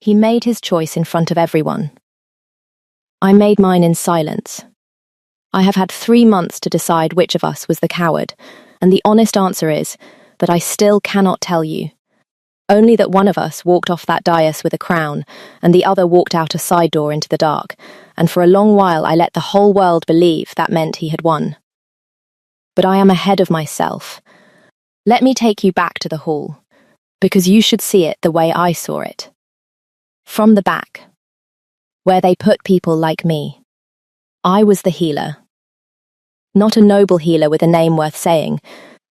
He made his choice in front of everyone. I made mine in silence. I have had 3 months to decide which of us was the coward, and the honest answer is that I still cannot tell you. Only that one of us walked off that dais with a crown, and the other walked out a side door into the dark, and for a long while I let the whole world believe that meant he had won. But I am ahead of myself. Let me take you back to the hall, because you should see it the way I saw it. From the back, where they put people like me. I was the healer. Not a noble healer with a name worth saying,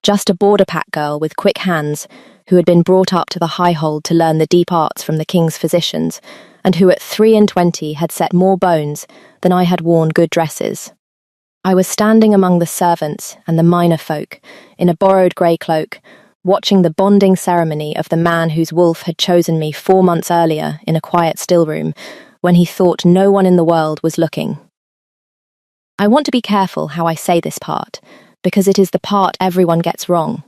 just a border pack girl with quick hands who had been brought up to the high hold to learn the deep arts from the king's physicians, and who at 23 had set more bones than I had worn good dresses. I was standing among the servants and the minor folk, in a borrowed grey cloak, watching the bonding ceremony of the man whose wolf had chosen me 4 months earlier in a quiet still room, when he thought no one in the world was looking. I want to be careful how I say this part, because it is the part everyone gets wrong.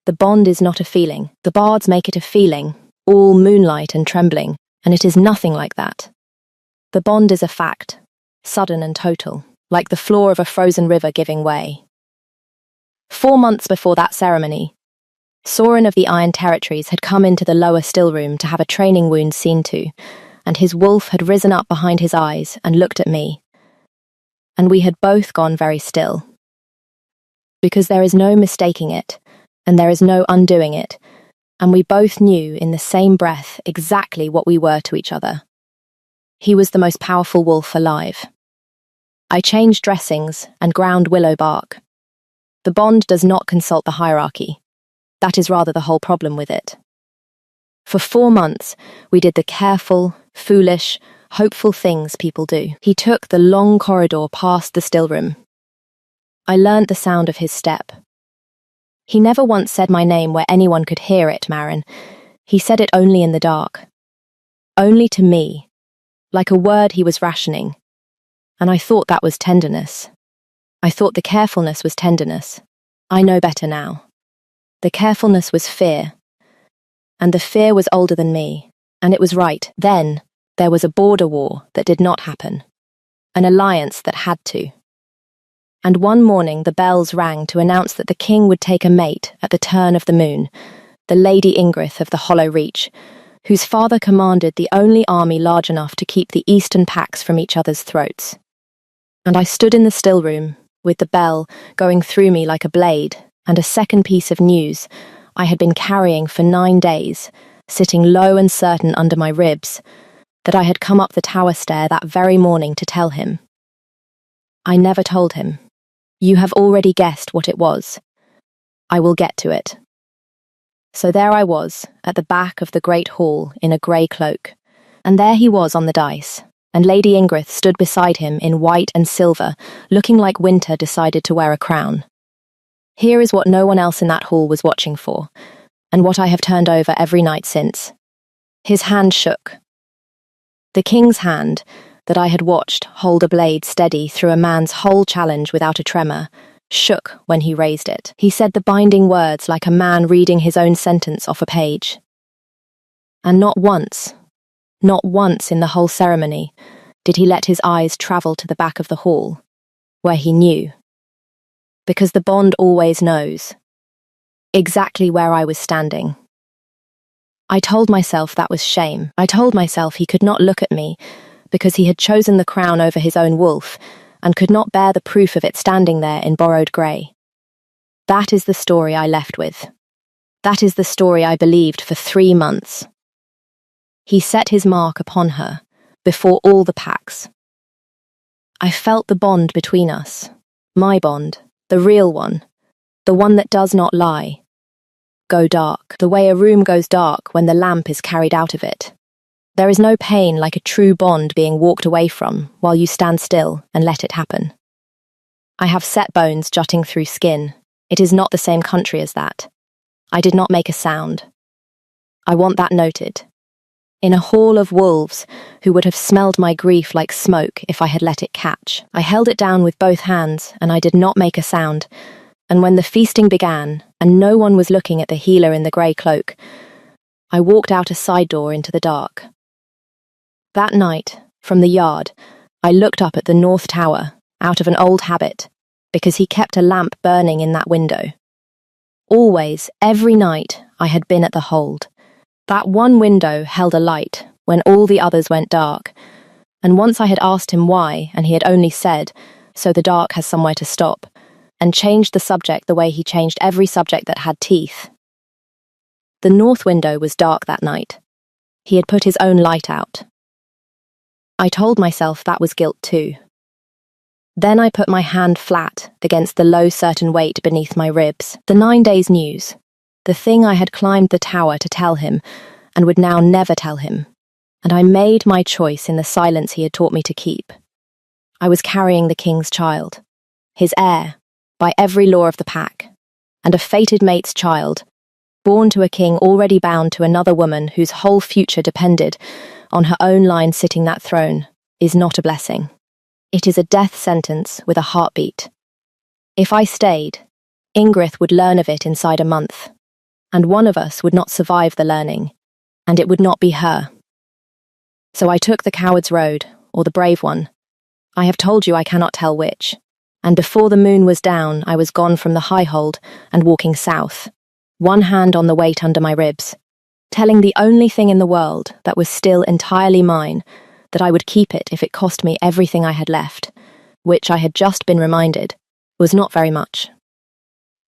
The bond is not a feeling. The bards make it a feeling, all moonlight and trembling, and it is nothing like that. The bond is a fact, sudden and total, like the floor of a frozen river giving way. 4 months before that ceremony, Sorin of the Iron Territories had come into the lower still room to have a training wound seen to, and his wolf had risen up behind his eyes and looked at me. And we had both gone very still. Because there is no mistaking it, and there is no undoing it, and we both knew in the same breath exactly what we were to each other. He was the most powerful wolf alive. I changed dressings and ground willow bark. The bond does not consult the hierarchy. That is rather the whole problem with it. For 4 months, we did the careful, foolish, hopeful things people do. He took the long corridor past the still room. I learnt the sound of his step. He never once said my name where anyone could hear it, Marin. He said it only in the dark. Only to me, like a word he was rationing. And I thought that was tenderness. I thought the carefulness was tenderness. I know better now. The carefulness was fear. And the fear was older than me. And it was right. Then, there was a border war that did not happen. An alliance that had to. And one morning the bells rang to announce that the king would take a mate at the turn of the moon, the Lady Ingrid of the Hollow Reach, whose father commanded the only army large enough to keep the eastern packs from each other's throats. And I stood in the still room, with the bell going through me like a blade, and a second piece of news I had been carrying for 9 days, sitting low and certain under my ribs, that I had come up the tower stair that very morning to tell him. I never told him. You have already guessed what it was. I will get to it. So there I was, at the back of the great hall, in a grey cloak, and there he was on the dice, and Lady Ingrid stood beside him in white and silver, looking like winter decided to wear a crown. Here is what no one else in that hall was watching for, and what I have turned over every night since. His hand shook. The king's hand, that I had watched hold a blade steady through a man's whole challenge without a tremor, shook when he raised it. He said the binding words like a man reading his own sentence off a page. And not once in the whole ceremony, did he let his eyes travel to the back of the hall, where he knew. Because the bond always knows. Exactly where I was standing. I told myself that was shame. I told myself he could not look at me, because he had chosen the crown over his own wolf, and could not bear the proof of it standing there in borrowed grey. That is the story I left with. That is the story I believed for 3 months. He set his mark upon her, before all the packs. I felt the bond between us, my bond, the real one, the one that does not lie. Go dark, the way a room goes dark when the lamp is carried out of it. There is no pain like a true bond being walked away from while you stand still and let it happen. I have set bones jutting through skin. It is not the same country as that. I did not make a sound. I want that noted. In a hall of wolves who would have smelled my grief like smoke if I had let it catch. I held it down with both hands, and I did not make a sound. And when the feasting began, and no one was looking at the healer in the grey cloak, I walked out a side door into the dark. That night, from the yard, I looked up at the North Tower, out of an old habit, because he kept a lamp burning in that window. Always, every night, I had been at the hold. That one window held a light when all the others went dark, and once I had asked him why, and he had only said, "So the dark has somewhere to stop," and changed the subject the way he changed every subject that had teeth. The north window was dark that night. He had put his own light out. I told myself that was guilt too. Then I put my hand flat against the low certain weight beneath my ribs. The 9 days' news. The thing I had climbed the tower to tell him, and would now never tell him. And I made my choice in the silence he had taught me to keep. I was carrying the king's child, his heir, by every law of the pack, and a fated mate's child, born to a king already bound to another woman whose whole future depended on her own line sitting that throne, is not a blessing. It is a death sentence with a heartbeat. If I stayed, Ingrid would learn of it inside a month, and one of us would not survive the learning, and it would not be her. So I took the coward's road, or the brave one. I have told you I cannot tell which, and before the moon was down I was gone from the highhold and walking south, one hand on the weight under my ribs, telling the only thing in the world that was still entirely mine, that I would keep it if it cost me everything I had left, which I had just been reminded was not very much.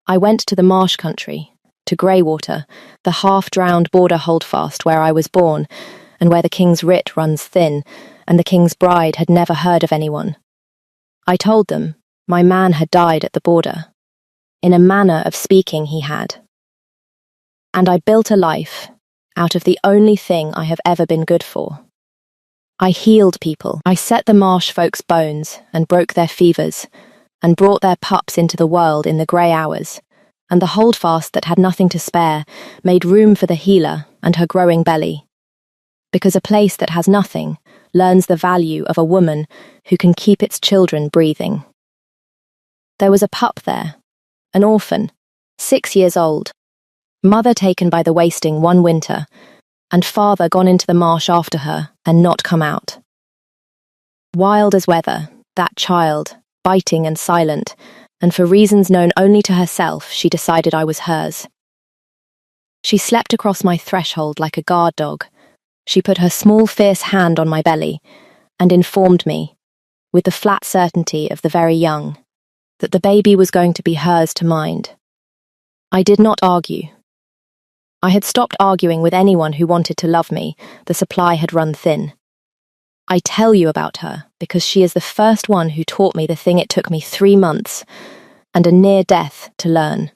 I went to the marsh country, to Greywater, the half-drowned border holdfast where I was born, and where the king's writ runs thin, and the king's bride had never heard of anyone. I told them my man had died at the border. In a manner of speaking he had. And I built a life out of the only thing I have ever been good for. I healed people. I set the marsh folks' bones and broke their fevers, and brought their pups into the world in the grey hours, and the holdfast that had nothing to spare made room for the healer and her growing belly. Because a place that has nothing learns the value of a woman who can keep its children breathing. There was a pup there, an orphan, 6 years old, mother taken by the wasting one winter, and father gone into the marsh after her and not come out. Wild as weather, that child, biting and silent, and for reasons known only to herself, she decided I was hers. She slept across my threshold like a guard dog. She put her small fierce hand on my belly and informed me, with the flat certainty of the very young, that the baby was going to be hers to mind. I did not argue. I had stopped arguing with anyone who wanted to love me. The supply had run thin. I tell you about her because she is the first one who taught me the thing it took me 3 months and a near death to learn.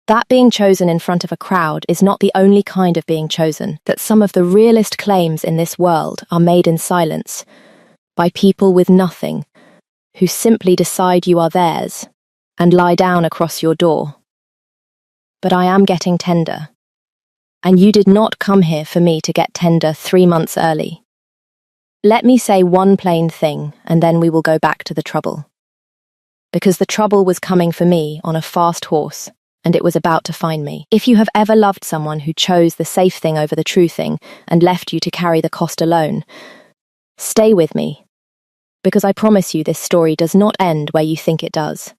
That being chosen in front of a crowd is not the only kind of being chosen, that some of the realest claims in this world are made in silence, by people with nothing, who simply decide you are theirs and lie down across your door. But I am getting tender, and you did not come here for me to get tender 3 months early. Let me say one plain thing, and then we will go back to the trouble. Because the trouble was coming for me on a fast horse, and it was about to find me. If you have ever loved someone who chose the safe thing over the true thing and left you to carry the cost alone, stay with me, because I promise you this story does not end where you think it does,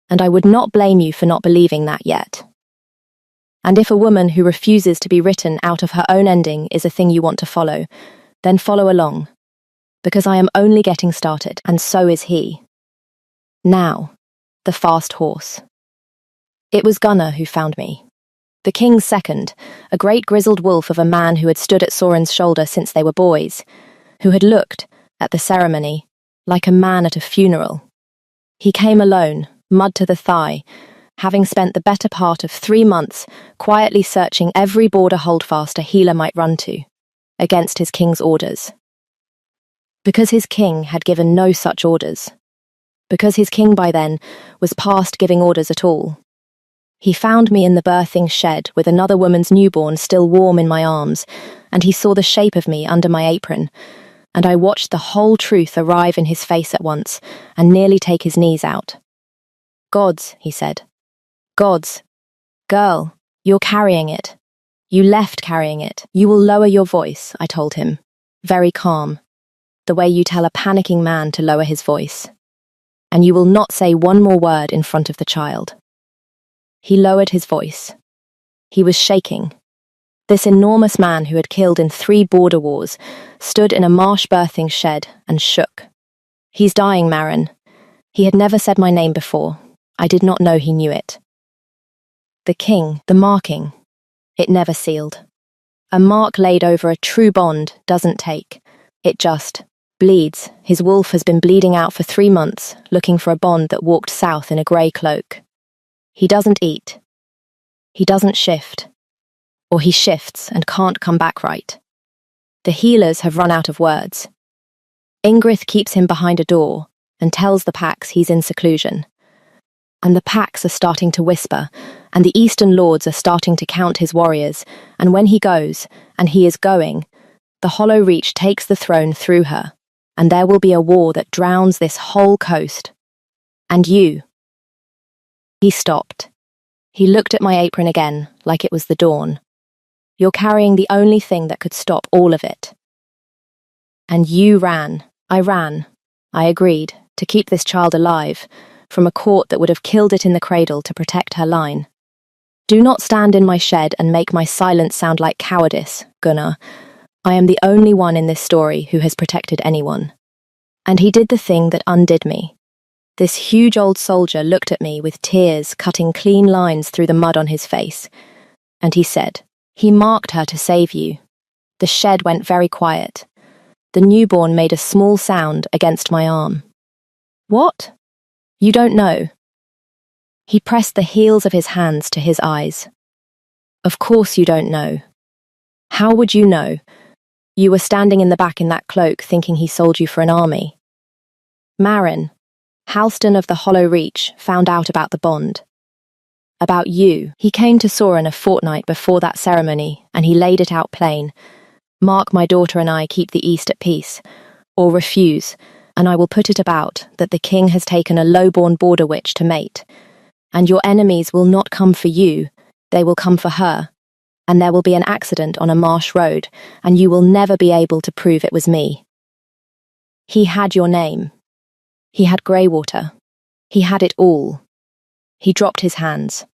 and I would not blame you for not believing that yet. And if a woman who refuses to be written out of her own ending is a thing you want to follow, then follow along, because I am only getting started, and so is he. Now, the fast horse. It was Gunnar who found me. The king's second, a great grizzled wolf of a man who had stood at Soren's shoulder since they were boys, who had looked, at the ceremony, like a man at a funeral. He came alone, mud to the thigh, having spent the better part of 3 months quietly searching every border holdfast a healer might run to, against his king's orders. Because his king had given no such orders. Because his king by then was past giving orders at all. He found me in the birthing shed with another woman's newborn still warm in my arms, and he saw the shape of me under my apron, and I watched the whole truth arrive in his face at once and nearly take his knees out. "Gods," he said. "Gods. Girl, you're carrying it. You left carrying it. You will lower your voice, I told him, very calm, the way you tell a panicking man to lower his voice. And you will not say one more word in front of the child. He lowered his voice. He was shaking. This enormous man who had killed in 3 border wars stood in a marsh birthing shed and shook. He's dying, Maren. He had never said my name before. I did not know he knew it. The king, the marking. It never sealed. A mark laid over a true bond doesn't take. It just bleeds. His wolf has been bleeding out for 3 months, looking for a bond that walked south in a grey cloak. He doesn't eat. He doesn't shift. Or he shifts and can't come back right. The healers have run out of words. Ingrid keeps him behind a door and tells the packs he's in seclusion. And the packs are starting to whisper, and the Eastern Lords are starting to count his warriors, and when he goes, and he is going, the Hollow Reach takes the throne through her, and there will be a war that drowns this whole coast. And you. He stopped. He looked at my apron again, like it was the dawn. You're carrying the only thing that could stop all of it. And you ran. I ran. I agreed, to keep this child alive, from a court that would have killed it in the cradle to protect her line. Do not stand in my shed and make my silence sound like cowardice, Gunnar. I am the only one in this story who has protected anyone. And he did the thing that undid me. This huge old soldier looked at me with tears cutting clean lines through the mud on his face. And he said, "He marked her to save you." The shed went very quiet. The newborn made a small sound against my arm. What? You don't know. He pressed the heels of his hands to his eyes. Of course you don't know. How would you know? You were standing in the back in that cloak thinking he sold you for an army. Maren, Halston of the Hollow Reach, found out about the bond. About you. He came to Soren a fortnight before that ceremony, and he laid it out plain. Mark, my daughter, and I keep the East at peace, or refuse, and I will put it about that the king has taken a low-born border witch to mate. And your enemies will not come for you, they will come for her. And there will be an accident on a marsh road, and you will never be able to prove it was me. He had your name. He had Greywater. He had it all. He dropped his hands.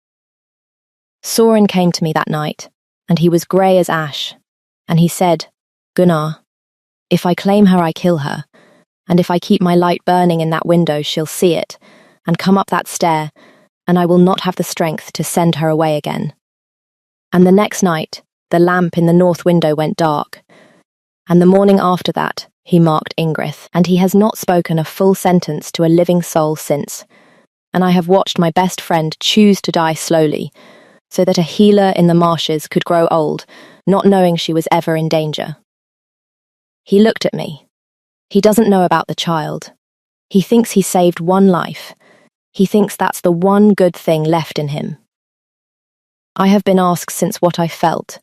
Soren came to me that night, and he was grey as ash, and he said, "Gunnar, if I claim her, I kill her, and if I keep my light burning in that window, she'll see it, and come up that stair, and I will not have the strength to send her away again." And the next night, the lamp in the north window went dark, and the morning after that, he marked Ingrid, and he has not spoken a full sentence to a living soul since, and I have watched my best friend choose to die slowly, so that a healer in the marshes could grow old, not knowing she was ever in danger. He looked at me. He doesn't know about the child. He thinks he saved one life. He thinks that's the one good thing left in him. I have been asked since what I felt.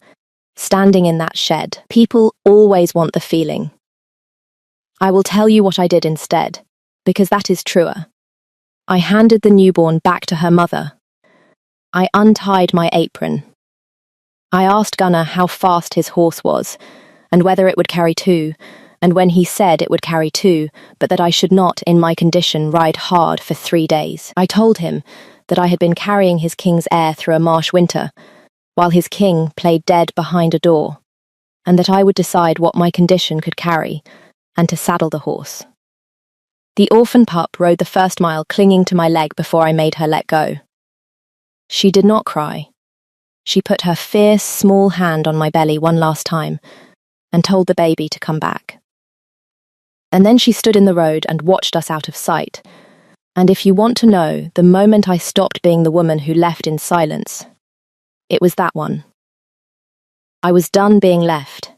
Standing in that shed, people always want the feeling. I will tell you what I did instead, because that is truer. I handed the newborn back to her mother. I untied my apron. I asked Gunnar how fast his horse was, and whether it would carry 2, and when he said it would carry 2, but that I should not, in my condition, ride hard for 3 days. I told him that I had been carrying his king's heir through a marsh winter, while his king played dead behind a door, and that I would decide what my condition could carry, and to saddle the horse. The orphan pup rode the first mile clinging to my leg before I made her let go. She did not cry. She put her fierce, small hand on my belly one last time, and told the baby to come back. And then she stood in the road and watched us out of sight. And if you want to know, the moment I stopped being the woman who left in silence, it was that one. I was done being left,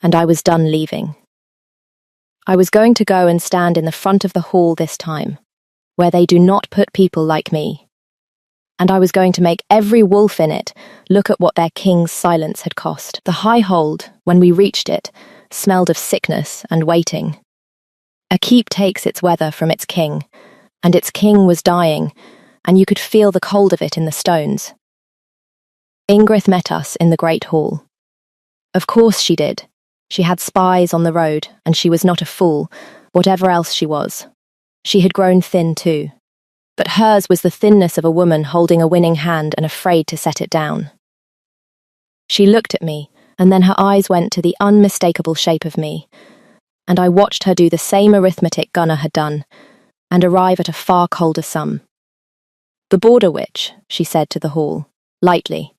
and I was done leaving. I was going to go and stand in the front of the hall this time, where they do not put people like me. And I was going to make every wolf in it look at what their king's silence had cost. The high hold, when we reached it, smelled of sickness and waiting. A keep takes its weather from its king, and its king was dying, and you could feel the cold of it in the stones. Ingrid met us in the great hall. Of course she did. She had spies on the road, and she was not a fool, whatever else she was. She had grown thin too. But hers was the thinness of a woman holding a winning hand and afraid to set it down. She looked at me, and then her eyes went to the unmistakable shape of me, and I watched her do the same arithmetic Gunnar had done, and arrive at a far colder sum. "The border witch," she said to the hall, lightly,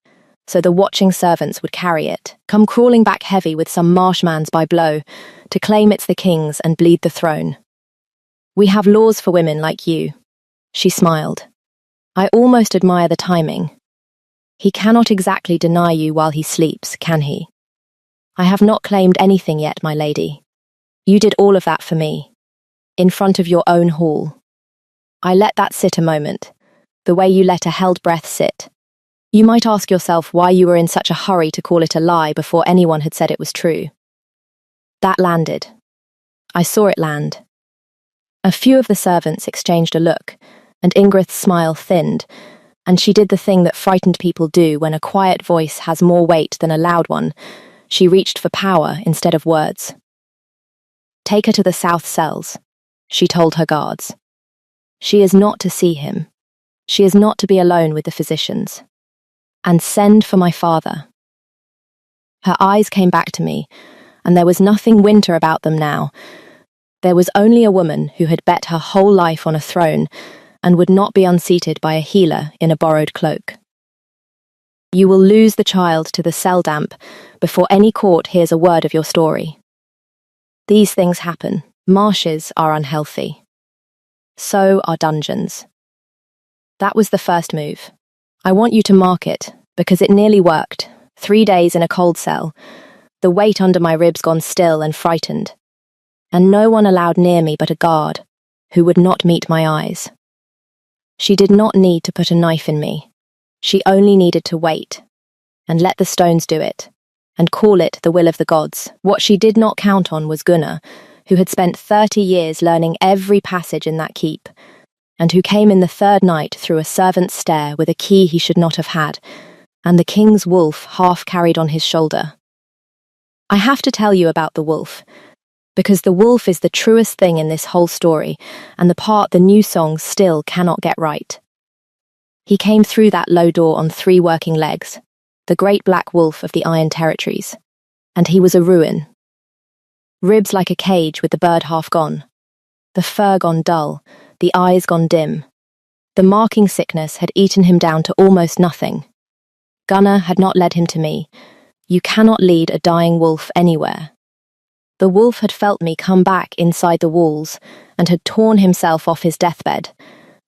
so the watching servants would carry it, come crawling back heavy with some marshmans by blow, to claim it's the king's and bleed the throne. "We have laws for women like you." She smiled. "I almost admire the timing. He cannot exactly deny you while he sleeps, can he? I have not claimed anything yet, my lady. You did all of that for me, in front of your own hall. I let that sit a moment, the way you let a held breath sit. You might ask yourself why you were in such a hurry to call it a lie before anyone had said it was true. That landed. I saw it land. A few of the servants exchanged a look, and Ingrid's smile thinned, and she did the thing that frightened people do when a quiet voice has more weight than a loud one. She reached for power instead of words. "Take her to the south cells," she told her guards. "She is not to see him. She is not to be alone with the physicians. And send for my father." Her eyes came back to me, and there was nothing winter about them now. There was only a woman who had bet her whole life on a throne and would not be unseated by a healer in a borrowed cloak. "You will lose the child to the cell damp before any court hears a word of your story. These things happen. Marshes are unhealthy. So are dungeons." That was the first move. I want you to mark it, because it nearly worked. 3 days in a cold cell, the weight under my ribs gone still and frightened, and no one allowed near me but a guard, who would not meet my eyes. She did not need to put a knife in me. She only needed to wait, and let the stones do it, and call it the will of the gods. What she did not count on was Gunnar, who had spent 30 years learning every passage in that keep, and who came in the third night through a servant's stair with a key he should not have had, and the king's wolf half carried on his shoulder. I have to tell you about the wolf, because the wolf is the truest thing in this whole story, and the part the new songs still cannot get right. He came through that low door on 3 working legs, the great black wolf of the Iron Territories, and he was a ruin. Ribs like a cage with the bird half gone, the fur gone dull, the eyes gone dim. The marking sickness had eaten him down to almost nothing. Gunnar had not led him to me. You cannot lead a dying wolf anywhere. The wolf had felt me come back inside the walls and had torn himself off his deathbed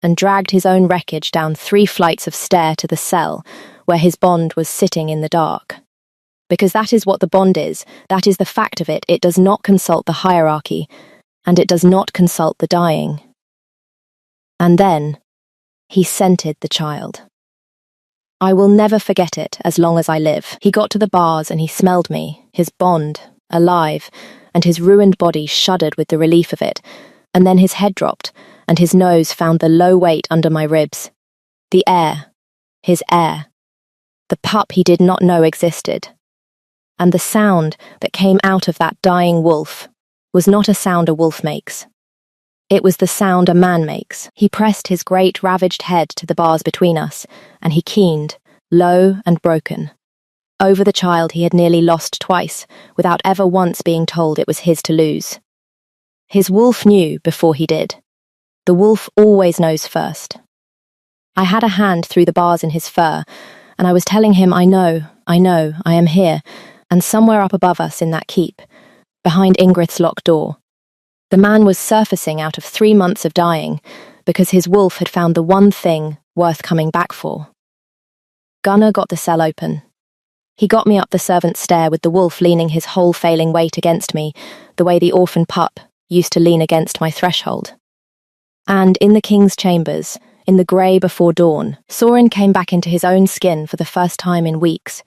and dragged his own wreckage down 3 flights of stair to the cell where his bond was sitting in the dark. Because that is what the bond is, that is the fact of it. It does not consult the hierarchy, and it does not consult the dying. And then, he scented the child. I will never forget it as long as I live. He got to the bars and he smelled me, his bond, alive, and his ruined body shuddered with the relief of it, and then his head dropped, and his nose found the low weight under my ribs. The air, his air, the pup he did not know existed. And the sound that came out of that dying wolf was not a sound a wolf makes. It was the sound a man makes. He pressed his great ravaged head to the bars between us, and he keened, low and broken, over the child he had nearly lost twice, without ever once being told it was his to lose. His wolf knew before he did. The wolf always knows first. I had a hand through the bars in his fur, and I was telling him, I know, I am here, and somewhere up above us in that keep, behind Ingrid's locked door. The man was surfacing out of 3 months of dying, because his wolf had found the one thing worth coming back for. Gunnar got the cell open. He got me up the servant's stair with the wolf leaning his whole failing weight against me, the way the orphan pup used to lean against my threshold. And in the king's chambers, in the grey before dawn, Sorin came back into his own skin for the first time in weeks,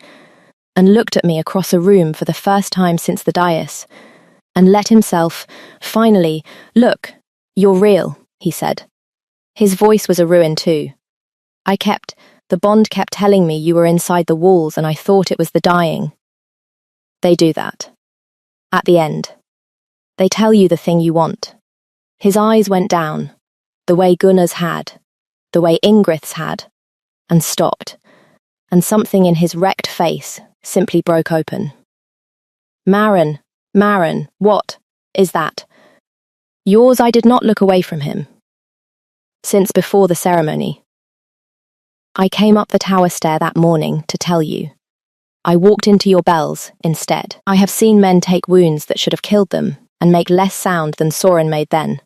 and looked at me across a room for the first time since the dais, and let himself, finally, "Look, you're real," he said. His voice was a ruin too. I kept, The bond kept telling me you were inside the walls and I thought it was the dying. They do that. At the end. They tell you the thing you want. His eyes went down, the way Gunnar's had, the way Ingrid's had, and stopped, and something in his wrecked face simply broke open. Maren, what is that? Yours. I did not look away from him. Since before the ceremony. I came up the tower stair that morning to tell you. I walked into your bells instead. I have seen men take wounds that should have killed them and make less sound than Soren made then.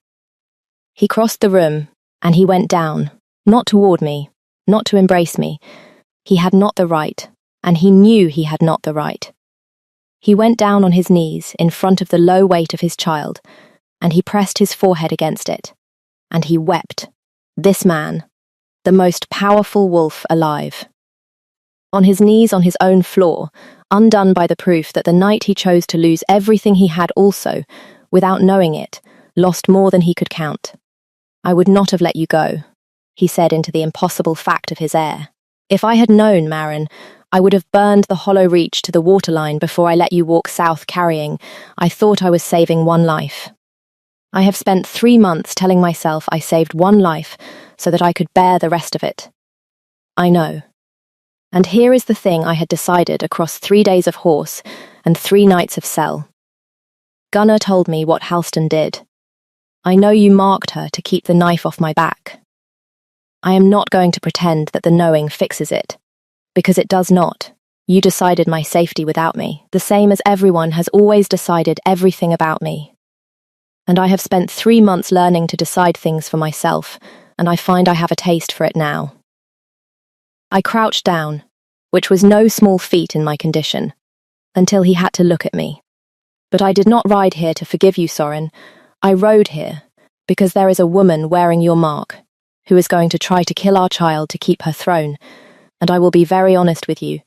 He crossed the room, and he went down, not toward me, not to embrace me. He had not the right, and he knew he had not the right. He went down on his knees in front of the low weight of his child, and he pressed his forehead against it, and he wept. This man, the most powerful wolf alive. On his knees on his own floor, undone by the proof that the night he chose to lose everything he had also, without knowing it, lost more than he could count. I would not have let you go, he said into the impossible fact of his air. If I had known, Maren, I would have burned the hollow reach to the waterline before I let you walk south carrying. I thought I was saving one life. I have spent 3 months telling myself I saved one life so that I could bear the rest of it. I know. And here is the thing I had decided across 3 days of horse and 3 nights of cell. Gunnar told me what Halston did. I know you marked her to keep the knife off my back. I am not going to pretend that the knowing fixes it, because it does not. You decided my safety without me, the same as everyone has always decided everything about me. And I have spent 3 months learning to decide things for myself, and I find I have a taste for it now. I crouched down, which was no small feat in my condition, until he had to look at me. But I did not ride here to forgive you, Soren. I rode here because there is a woman wearing your mark who is going to try to kill our child to keep her throne, and I will be very honest with you.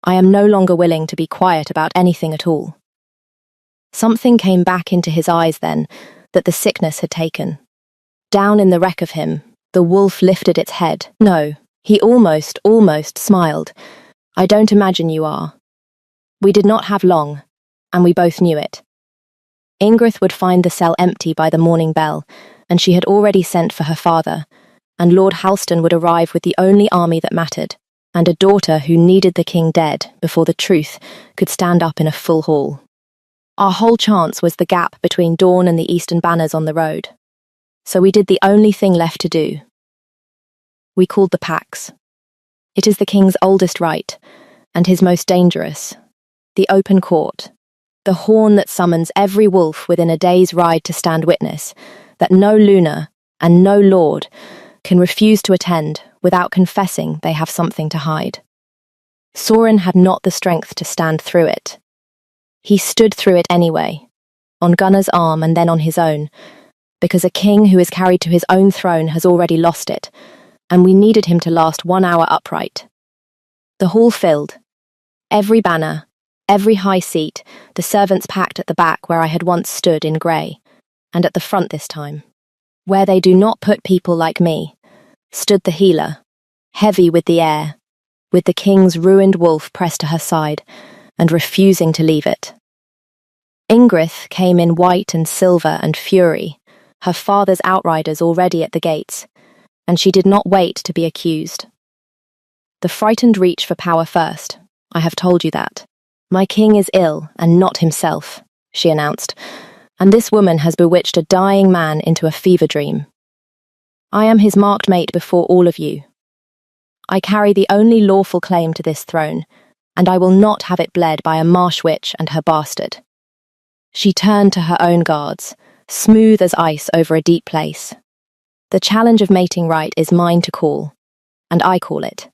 I am no longer willing to be quiet about anything at all. Something came back into his eyes then that the sickness had taken. Down in the wreck of him, the wolf lifted its head. No, he almost smiled. I don't imagine you are. We did not have long, and we both knew it. Ingrid would find the cell empty by the morning bell, and she had already sent for her father, and Lord Halston would arrive with the only army that mattered, and a daughter who needed the king dead before the truth could stand up in a full hall. Our whole chance was the gap between dawn and the eastern banners on the road. So we did the only thing left to do. We called the Pax. It is the king's oldest right, and his most dangerous. The open court. The horn that summons every wolf within a day's ride to stand witness, that no Luna and no lord can refuse to attend without confessing they have something to hide. Soren had not the strength to stand through it. He stood through it anyway, on Gunnar's arm and then on his own, because a king who is carried to his own throne has already lost it, and we needed him to last 1 hour upright. The hall filled. Every banner, every high seat, the servants packed at the back where I had once stood in grey, and at the front this time, where they do not put people like me, stood the healer, heavy with the air, with the king's ruined wolf pressed to her side, and refusing to leave it. Ingrid came in white and silver and fury, her father's outriders already at the gates, and she did not wait to be accused. The frightened reach for power first, I have told you that. My king is ill and not himself, she announced, and this woman has bewitched a dying man into a fever dream. I am his marked mate before all of you. I carry the only lawful claim to this throne, and I will not have it bled by a marsh witch and her bastard. She turned to her own guards, smooth as ice over a deep place. The challenge of mating right is mine to call, and I call it.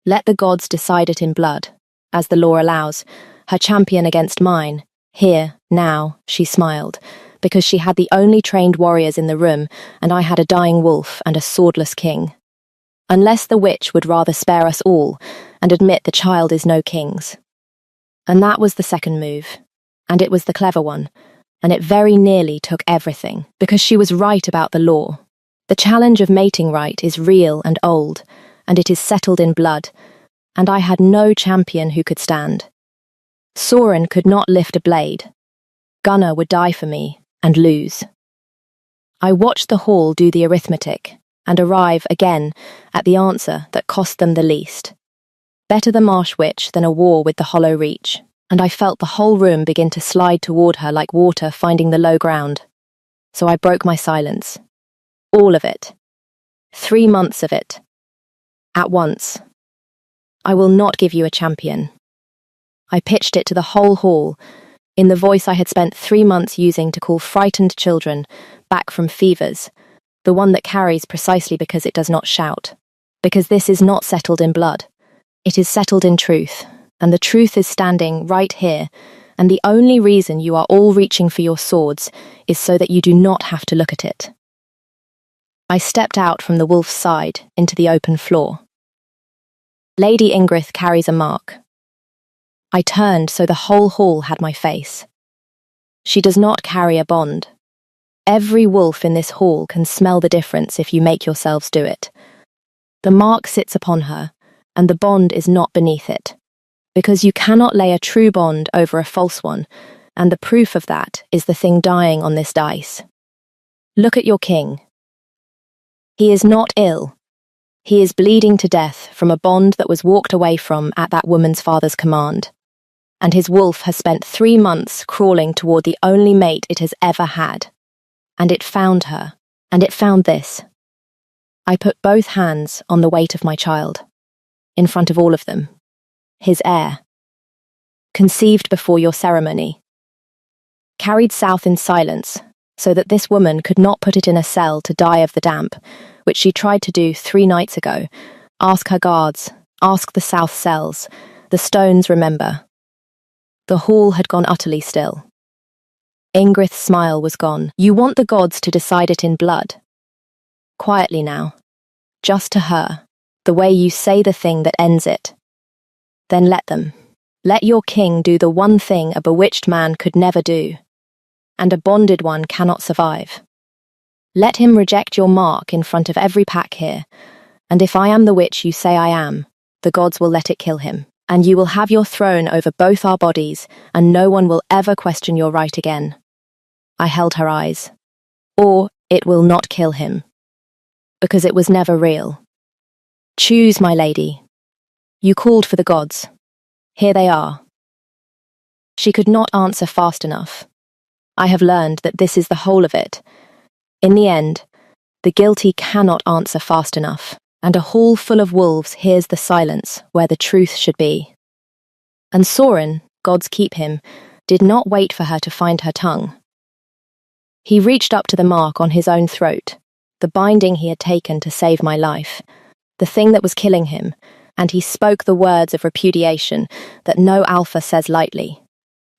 Let the gods decide it in blood, as the law allows, her champion against mine. Here, now, she smiled, because she had the only trained warriors in the room, and I had a dying wolf and a swordless king. Unless the witch would rather spare us all, and admit the child is no king's. And that was the second move, and it was the clever one, and it very nearly took everything, because she was right about the law. The challenge of mating right is real and old, and it is settled in blood, and I had no champion who could stand. Soren could not lift a blade. Gunnar would die for me and lose. I watched the hall do the arithmetic and arrive again at the answer that cost them the least. Better the Marsh Witch than a war with the Hollow Reach, and I felt the whole room begin to slide toward her like water finding the low ground. So I broke my silence. All of it. 3 months of it. At once. I will not give you a champion. I pitched it to the whole hall, in the voice I had spent 3 months using to call frightened children back from fevers, the one that carries precisely because it does not shout. Because this is not settled in blood. It is settled in truth, and the truth is standing right here, and the only reason you are all reaching for your swords is so that you do not have to look at it. I stepped out from the wolf's side into the open floor. Lady Ingrid carries a mark. I turned so the whole hall had my face. She does not carry a bond. Every wolf in this hall can smell the difference if you make yourselves do it. The mark sits upon her, and the bond is not beneath it. Because you cannot lay a true bond over a false one, and the proof of that is the thing dying on this dice. Look at your king. He is not ill. He is bleeding to death from a bond that was walked away from at that woman's father's command. And his wolf has spent 3 months crawling toward the only mate it has ever had. And it found her, and it found this. I put both hands on the weight of my child, in front of all of them. His heir. Conceived before your ceremony. Carried south in silence, so that this woman could not put it in a cell to die of the damp, which she tried to do 3 nights ago. Ask her guards, ask the south cells, the stones remember. The hall had gone utterly still. Ingrid's smile was gone. You want the gods to decide it in blood. Quietly now. Just to her, the way you say the thing that ends it. Then let them. Let your king do the one thing a bewitched man could never do, and a bonded one cannot survive. Let him reject your mark in front of every pack here, and if I am the witch you say I am, the gods will let it kill him, and you will have your throne over both our bodies, and no one will ever question your right again. I held her eyes. Or it will not kill him, because it was never real. Choose, my lady. You called for the gods. Here they are. She could not answer fast enough. I have learned that this is the whole of it. In the end, the guilty cannot answer fast enough, and a hall full of wolves hears the silence where the truth should be. And Soren, gods keep him, did not wait for her to find her tongue. He reached up to the mark on his own throat, the binding he had taken to save my life, the thing that was killing him, and he spoke the words of repudiation that no alpha says lightly.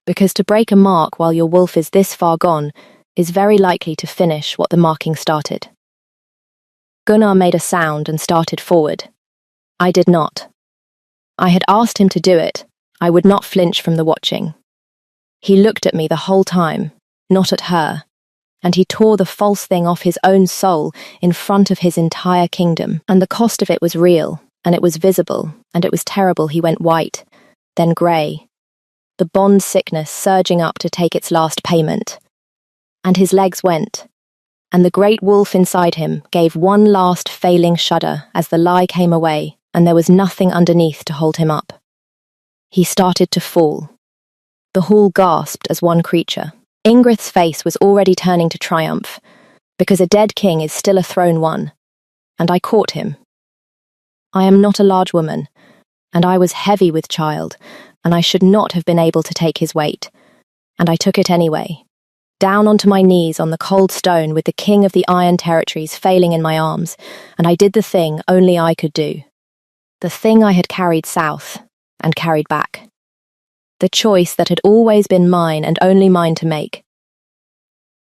Because to break a mark while your wolf is this far gone is very likely to finish what the marking started. Gunnar made a sound and started forward. I did not. I had asked him to do it. I would not flinch from the watching. He looked at me the whole time, not at her, and he tore the false thing off his own soul in front of his entire kingdom, and the cost of it was real, and it was visible, and it was terrible. He went white, then grey, the bond sickness surging up to take its last payment. And his legs went, and the great wolf inside him gave one last failing shudder as the lie came away, and there was nothing underneath to hold him up. He started to fall. The hall gasped as one creature. Ingrid's face was already turning to triumph, because a dead king is still a throne won, and I caught him. I am not a large woman, and I was heavy with child, and I should not have been able to take his weight, and I took it anyway, down onto my knees on the cold stone with the king of the Iron Territories failing in my arms, and I did the thing only I could do. The thing I had carried south, and carried back. The choice that had always been mine and only mine to make.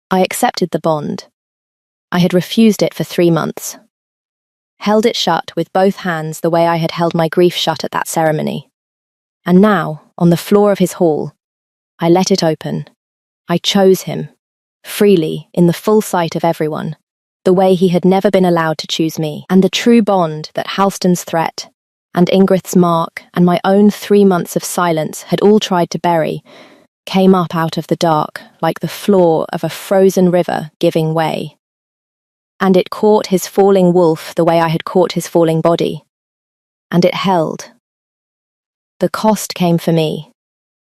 I accepted the bond. I had refused it for 3 months. Held it shut with both hands the way I had held my grief shut at that ceremony. And now, on the floor of his hall, I let it open. I chose him, freely, in the full sight of everyone, the way he had never been allowed to choose me, and the true bond that Halstan's threat, and Ingrid's mark, and my own 3 months of silence had all tried to bury, came up out of the dark like the floor of a frozen river giving way. And it caught his falling wolf the way I had caught his falling body. And it held. The cost came for me,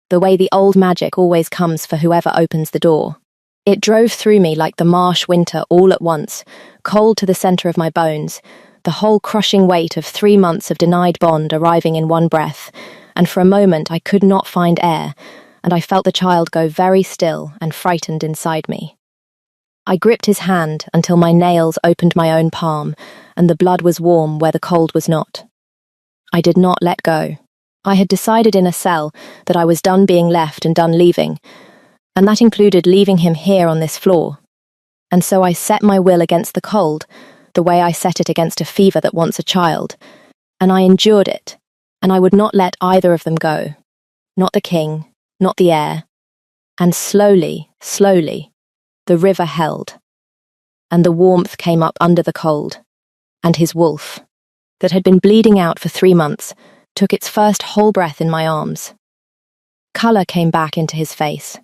the way the old magic always comes for whoever opens the door. It drove through me like the marsh winter all at once, cold to the centre of my bones, the whole crushing weight of 3 months of denied bond arriving in one breath, and for a moment I could not find air, and I felt the child go very still and frightened inside me. I gripped his hand until my nails opened my own palm, and the blood was warm where the cold was not. I did not let go. I had decided in a cell that I was done being left and done leaving, and that included leaving him here on this floor. And so I set my will against the cold, the way I set it against a fever that wants a child, and I endured it, and I would not let either of them go. Not the king, not the heir. And slowly, slowly, the river held, and the warmth came up under the cold, and his wolf, that had been bleeding out for 3 months, took its first whole breath in my arms. Colour came back into his face.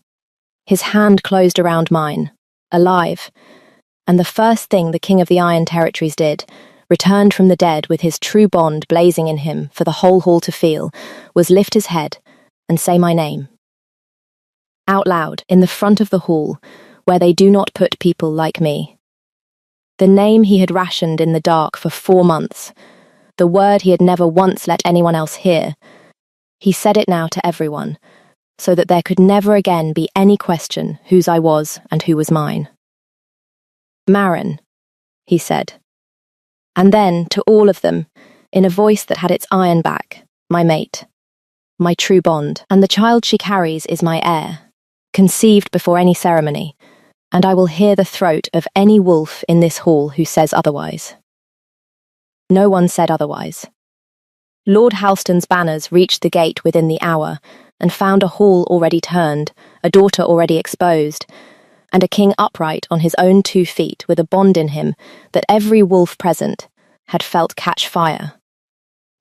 His hand closed around mine, alive, and the first thing the King of the Iron Territories did, returned from the dead with his true bond blazing in him for the whole hall to feel, was lift his head and say my name. Out loud, in the front of the hall, where they do not put people like me. The name he had rationed in the dark for 4 months, the word he had never once let anyone else hear. He said it now to everyone, so that there could never again be any question whose I was and who was mine. Maren, he said. And then, to all of them, in a voice that had its iron back, my mate, my true bond, and the child she carries is my heir, conceived before any ceremony, and I will hear the throat of any wolf in this hall who says otherwise. No one said otherwise. Lord Halstan's banners reached the gate within the hour, and found a hall already turned, a daughter already exposed, and a king upright on his own 2 feet with a bond in him that every wolf present had felt catch fire.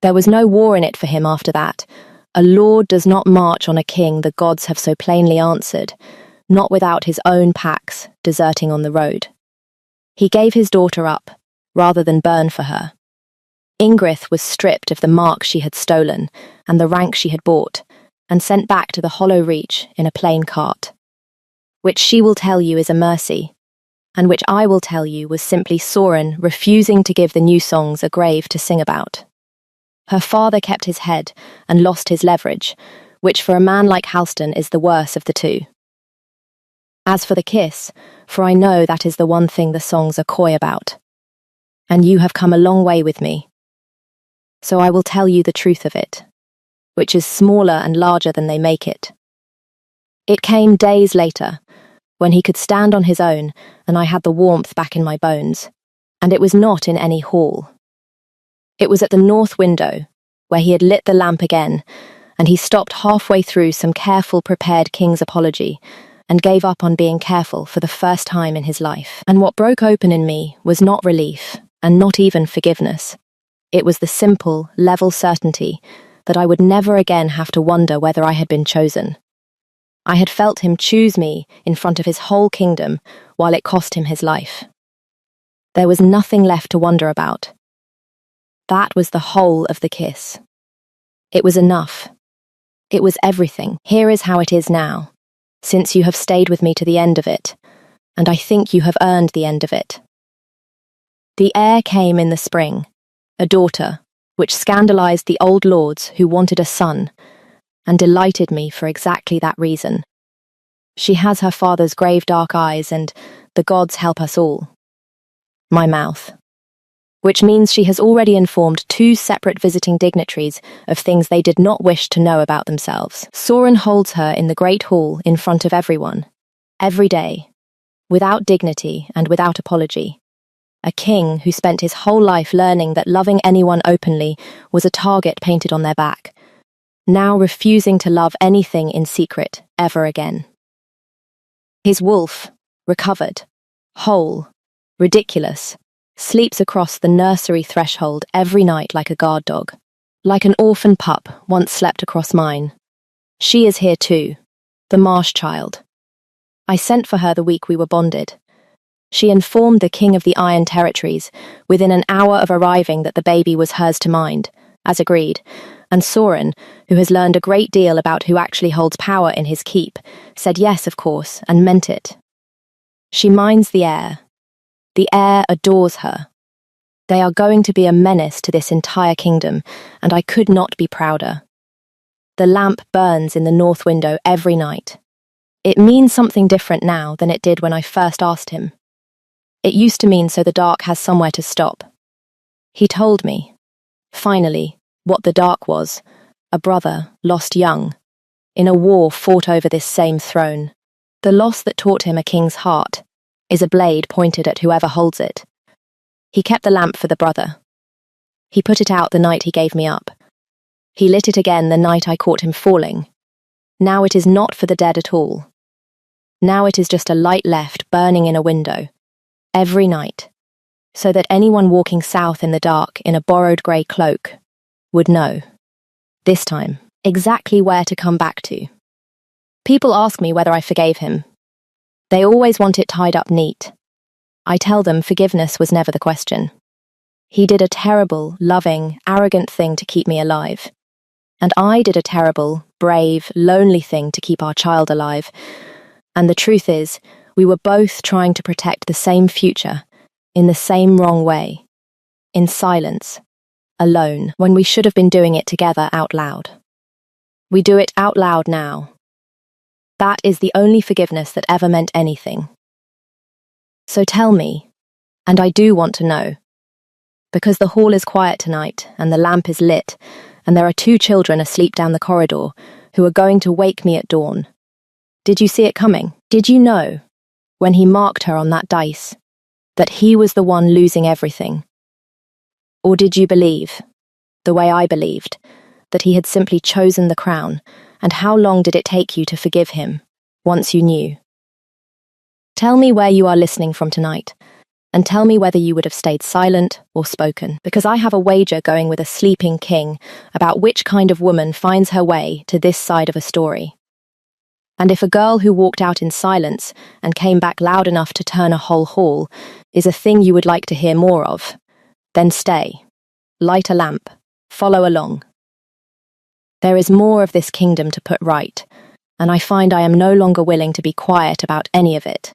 There was no war in it for him after that. A lord does not march on a king the gods have so plainly answered, not without his own packs deserting on the road. He gave his daughter up, rather than burn for her. Ingrid was stripped of the mark she had stolen and the rank she had bought, and sent back to the Hollow Reach in a plain cart, which she will tell you is a mercy, and which I will tell you was simply Soren refusing to give the new songs a grave to sing about. Her father kept his head and lost his leverage, which for a man like Halstan is the worse of the two. As for the kiss, for I know that is the one thing the songs are coy about, and you have come a long way with me. So I will tell you the truth of it, which is smaller and larger than they make it. It came days later, when he could stand on his own and I had the warmth back in my bones, and it was not in any hall. It was at the north window, where he had lit the lamp again, and he stopped halfway through some careful prepared king's apology, and gave up on being careful for the first time in his life. And what broke open in me was not relief, and not even forgiveness. It was the simple, level certainty that I would never again have to wonder whether I had been chosen. I had felt him choose me in front of his whole kingdom, while it cost him his life. There was nothing left to wonder about. That was the whole of the kiss. It was enough. It was everything. Here is how it is now, since you have stayed with me to the end of it, and I think you have earned the end of it. The heir came in the spring, a daughter, which scandalized the old lords who wanted a son, and delighted me for exactly that reason. She has her father's grave dark eyes, and the gods help us all. My mouth. Which means she has already informed 2 separate visiting dignitaries of things they did not wish to know about themselves. Soren holds her in the great hall in front of everyone, every day, without dignity and without apology. A king who spent his whole life learning that loving anyone openly was a target painted on their back, now refusing to love anything in secret ever again. His wolf, recovered, whole, Ridiculous. Sleeps across the nursery threshold every night like a guard dog. Like an orphan pup once slept across mine. She is here too. The Marsh child. I sent for her the week we were bonded. She informed the King of the Iron Territories within an hour of arriving that the baby was hers to mind, as agreed, and Soren, who has learned a great deal about who actually holds power in his keep, said yes, of course, and meant it. She minds the heir. The heir adores her. They are going to be a menace to this entire kingdom, and I could not be prouder. The lamp burns in the north window every night. It means something different now than it did when I first asked him. It used to mean so the dark has somewhere to stop. He told me, finally, what the dark was, a brother lost young, in a war fought over this same throne. The loss that taught him a king's heart is a blade pointed at whoever holds it. He kept the lamp for the brother. He put it out the night he gave me up. He lit it again the night I caught him falling. Now it is not for the dead at all. Now it is just a light left burning in a window, every night, so that anyone walking south in the dark in a borrowed grey cloak would know, this time, exactly where to come back to. People ask me whether I forgave him. They always want it tied up neat. I tell them forgiveness was never the question. He did a terrible, loving, arrogant thing to keep me alive. And I did a terrible, brave, lonely thing to keep our child alive. And the truth is, we were both trying to protect the same future, in the same wrong way. In silence, alone, when we should have been doing it together out loud. We do it out loud now. That is the only forgiveness that ever meant anything. So tell me, and I do want to know, because the hall is quiet tonight, and the lamp is lit, and there are 2 children asleep down the corridor who are going to wake me at dawn. Did you see it coming? Did you know, when he marked her on that dice, that he was the one losing everything? Or did you believe, the way I believed, that he had simply chosen the crown, and how long did it take you to forgive him, once you knew? Tell me where you are listening from tonight, and tell me whether you would have stayed silent or spoken, because I have a wager going with a sleeping king about which kind of woman finds her way to this side of a story. And if a girl who walked out in silence and came back loud enough to turn a whole hall is a thing you would like to hear more of, then stay, light a lamp, follow along. There is more of this kingdom to put right, and I find I am no longer willing to be quiet about any of it.